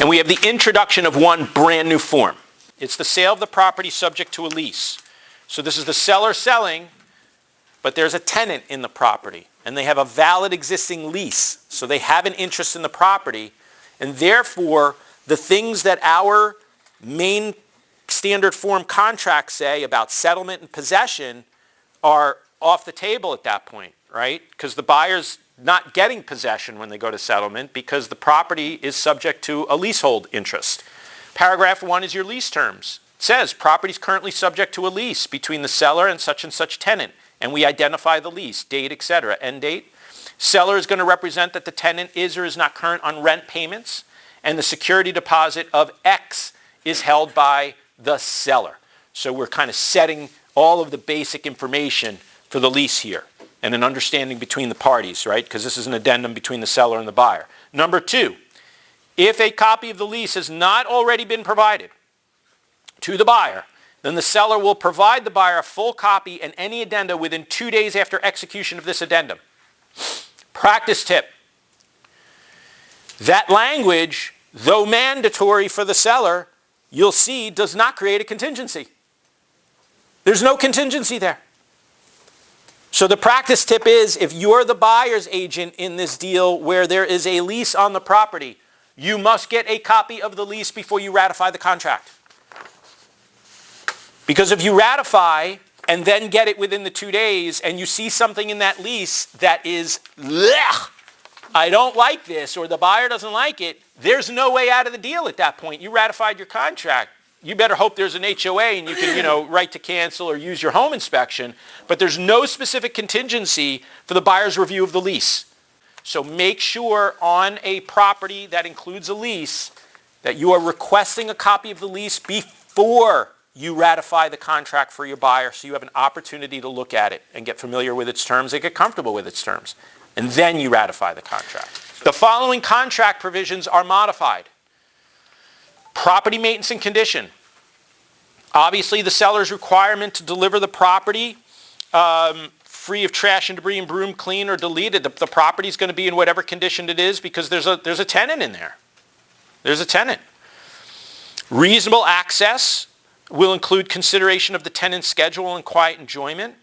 And we have the introduction of one brand new form. It's the sale of the property subject to a lease. So this is the seller selling, but there's a tenant in the property, and they have a valid existing lease. So they have an interest in the property, and therefore the things that our main standard form contracts say about settlement and possession are off the table at that point, right? Because the buyer's not getting possession when they go to settlement because the property is subject to a leasehold interest. Paragraph 1 is your lease terms. It says property is currently subject to a lease between the seller and such tenant, and we identify the lease, date, etc., end date. Seller is going to represent that the tenant is or is not current on rent payments, and the security deposit of X is held by the seller. So we're kind of setting all of the basic information for the lease here and an understanding between the parties, right? Because this is an addendum between the seller and the buyer. Number 2, if a copy of the lease has not already been provided to the buyer, then the seller will provide the buyer a full copy and any addenda within 2 days after execution of this addendum. Practice tip. That language, though mandatory for the seller, you'll see does not create a contingency. There's no contingency there. So the practice tip is if you're the buyer's agent in this deal where there is a lease on the property, you must get a copy of the lease before you ratify the contract. Because if you ratify and then get it within the 2 days and you see something in that lease that is, I don't like this, or the buyer doesn't like it, there's no way out of the deal at that point. You ratified your contract. You better hope there's an HOA and you can, write to cancel or use your home inspection. But there's no specific contingency for the buyer's review of the lease. So make sure on a property that includes a lease that you are requesting a copy of the lease before you ratify the contract for your buyer so you have an opportunity to look at it and get familiar with its terms and get comfortable with its terms. And then you ratify the contract. The following contract provisions are modified. Property maintenance and condition. Obviously, the seller's requirement to deliver the property free of trash and debris and broom clean or deleted. The property is going to be in whatever condition it is because there's a tenant in there. There's a tenant. Reasonable access will include consideration of the tenant's schedule and quiet enjoyment.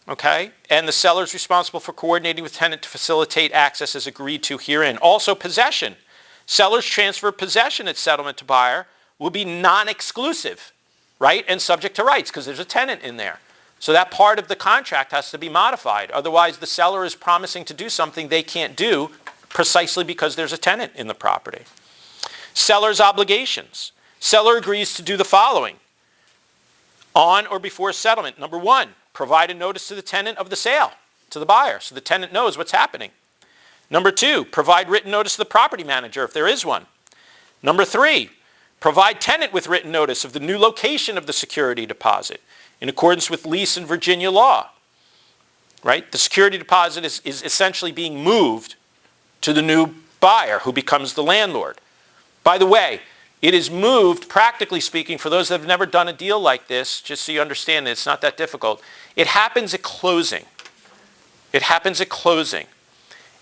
Okay? And the seller is responsible for coordinating with tenant to facilitate access as agreed to herein. Also, possession. Seller's transfer of possession at settlement to buyer will be non-exclusive, right? And subject to rights because there's a tenant in there. So that part of the contract has to be modified. Otherwise, the seller is promising to do something they can't do precisely because there's a tenant in the property. Seller's obligations. Seller agrees to do the following on or before settlement. Number 1, provide a notice to the tenant of the sale to the buyer so the tenant knows what's happening. Number 2, provide written notice to the property manager if there is one. Number 3, provide tenant with written notice of the new location of the security deposit in accordance with lease and Virginia law. Right? The security deposit is essentially being moved to the new buyer who becomes the landlord. By the way, it is moved, practically speaking, for those that have never done a deal like this, just so you understand that it's not that difficult. It happens at closing. It happens at closing.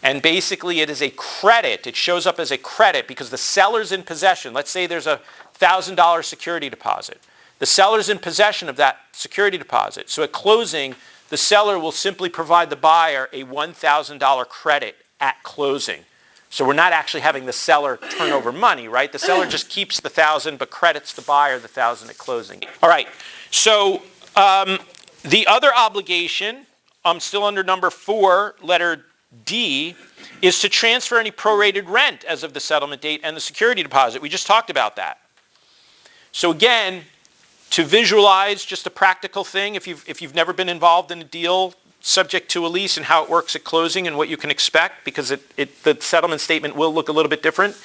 And basically it is a credit. It shows up as a credit because the seller's in possession. Let's say there's a $1,000 security deposit. The seller's in possession of that security deposit. So at closing, the seller will simply provide the buyer a $1,000 credit at closing. So we're not actually having the seller turn over money, right? The seller just keeps the $1,000 but credits the buyer the $1,000 at closing. All right. So the other obligation, I'm still under number 4, letter D, is to transfer any prorated rent as of the settlement date and the security deposit. We just talked about that. So again, to visualize just a practical thing, if you've never been involved in a deal subject to a lease and how it works at closing and what you can expect, because the settlement statement will look a little bit different.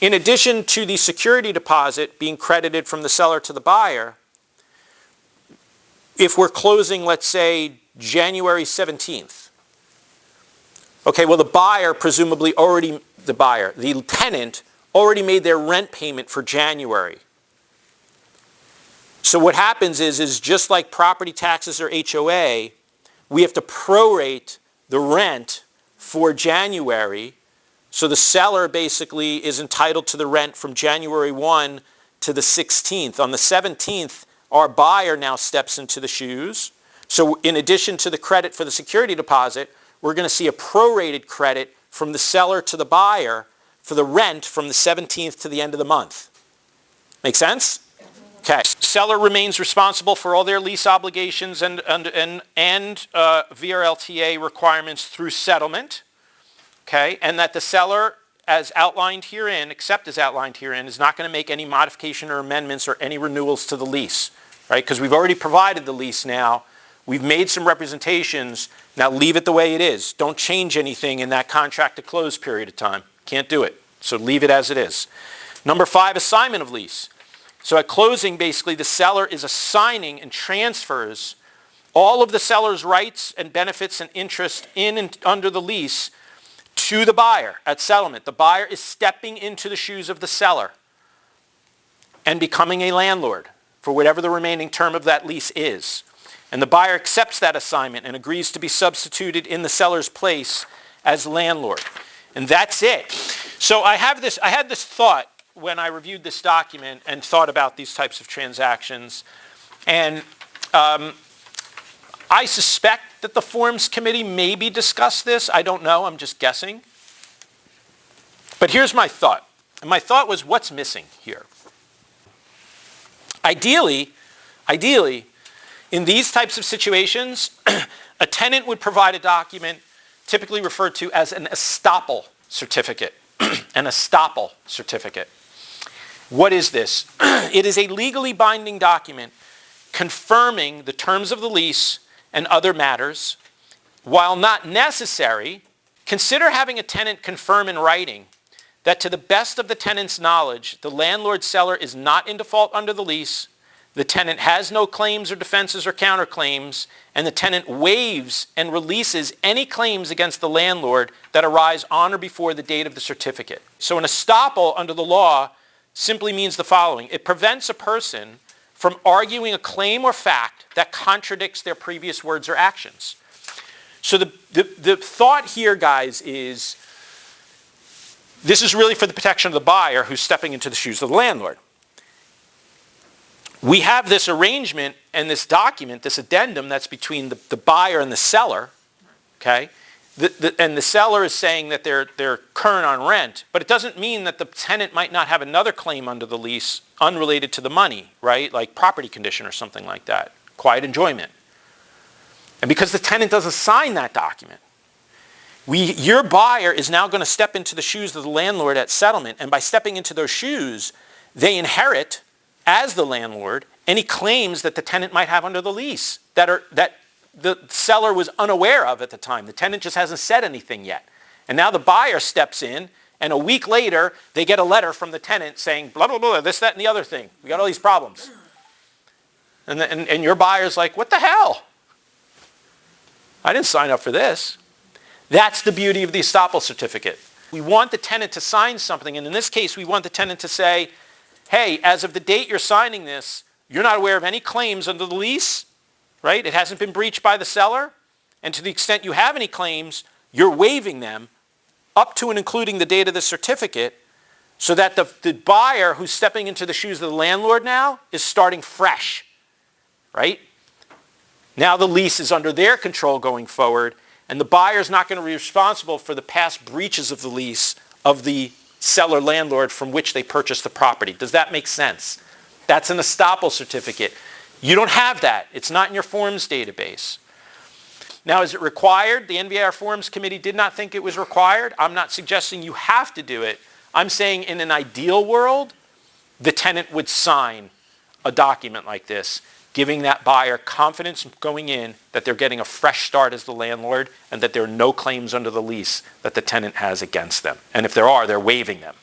In addition to the security deposit being credited from the seller to the buyer, if we're closing, let's say, January 17th, okay, well, the tenant already made their rent payment for January. So what happens is just like property taxes or HOA, we have to prorate the rent for January So the seller basically is entitled to the rent from January 1 to the 16th. On the 17th, our buyer now steps into the shoes. So in addition to the credit for the security deposit, we're going to see a prorated credit from the seller to the buyer for the rent from the 17th to the end of the month. Make sense? Okay. Seller remains responsible for all their lease obligations and VRLTA requirements through settlement. Okay, and that the seller, as outlined herein, except as outlined herein, is not going to make any modification or amendments or any renewals to the lease, right? Because we've already provided the lease now. We've made some representations. Now leave it the way it is. Don't change anything in that contract to close period of time. Can't do it. So leave it as it is. Number 5, assignment of lease. So at closing, basically, the seller is assigning and transfers all of the seller's rights and benefits and interest in and under the lease to the buyer at settlement. The buyer is stepping into the shoes of the seller and becoming a landlord for whatever the remaining term of that lease is. And the buyer accepts that assignment and agrees to be substituted in the seller's place as landlord. And that's it. So I had this thought when I reviewed this document and thought about these types of transactions. And I suspect that the Forms Committee maybe discussed this. I don't know. I'm just guessing. But here's my thought. And my thought was, what's missing here? Ideally, in these types of situations, a tenant would provide a document typically referred to as an estoppel certificate. An estoppel certificate. What is this? It is a legally binding document confirming the terms of the lease and other matters. While not necessary, consider having a tenant confirm in writing that to the best of the tenant's knowledge, the landlord-seller is not in default under the lease, the tenant has no claims or defenses or counterclaims, and the tenant waives and releases any claims against the landlord that arise on or before the date of the certificate. So an estoppel under the law simply means the following. It prevents a person from arguing a claim or fact that contradicts their previous words or actions. So the thought here, guys, is this is really for the protection of the buyer who's stepping into the shoes of the landlord. We have this arrangement and this document, this addendum that's between the buyer and the seller, okay? And the seller is saying that they're current on rent, but it doesn't mean that the tenant might not have another claim under the lease unrelated to the money, right? Like property condition or something like that, quiet enjoyment. And because the tenant doesn't sign that document, your buyer is now going to step into the shoes of the landlord at settlement, and by stepping into those shoes, they inherit, as the landlord, any claims that the tenant might have under the lease that the seller was unaware of at the time. The tenant just hasn't said anything yet. And now the buyer steps in, and a week later, they get a letter from the tenant saying, blah, blah, blah, this, that, and the other thing. We got all these problems. And your buyer's like, what the hell? I didn't sign up for this. That's the beauty of the estoppel certificate. We want the tenant to sign something, and in this case, we want the tenant to say, hey, as of the date you're signing this, you're not aware of any claims under the lease, right? It hasn't been breached by the seller. And to the extent you have any claims, you're waiving them up to and including the date of the certificate so that the buyer who's stepping into the shoes of the landlord now is starting fresh, right? Now the lease is under their control going forward, and the buyer's not going to be responsible for the past breaches of the lease of the seller landlord from which they purchased the property. Does that make sense? That's an estoppel certificate. You don't have that. It's not in your forms database. Now, is it required? The NVAR Forms Committee did not think it was required. I'm not suggesting you have to do it. I'm saying in an ideal world, the tenant would sign a document like this, giving that buyer confidence going in that they're getting a fresh start as the landlord and that there are no claims under the lease that the tenant has against them. And if there are, they're waiving them.